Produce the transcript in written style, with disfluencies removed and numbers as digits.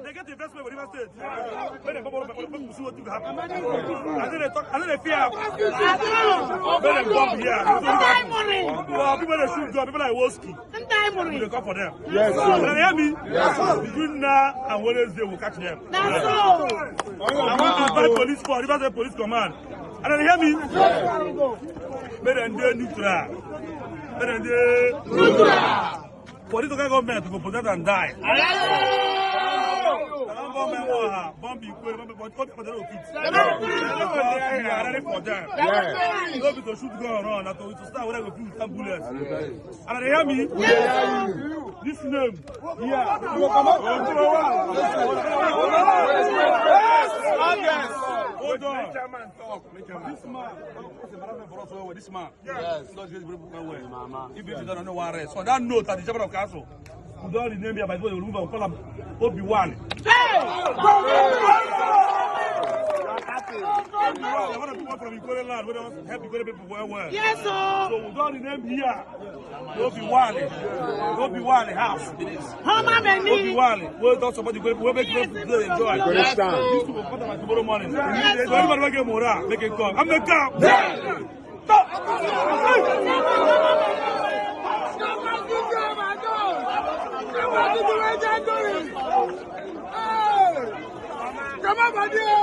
they get investment with River State. When they come over, see what will happen. And then they talk, and then they fear. When they bomb here, people they shoot gun, people like Woski. They come for them. Yes. And they hear me? Yes. Between now and Wednesday, we'll catch them. That's all. I want to invite police for River State Police Command. And then they hear me? But then they neutral. But then they neutral. For this government to go protect and die. Bomb you for them. Go to shoot gun around and to start whatever we do bullets. And they hear me? This name. Yeah. Hold on. This man. Yes. If you don't know what arrest. So that note at the Chamber of Council. We don't rename here by the way we will call him Obi Wali. Hey! I want to people from Ikore land where they want to help Ikore people well. Yes, sir. So we don't rename here Obi Wali House. Obi Wali. We don't support Ikore people. We make people enjoy. This will come tomorrow morning. So everybody will get morale. Make it come. I'm the cop. Stop! Come on, my dear.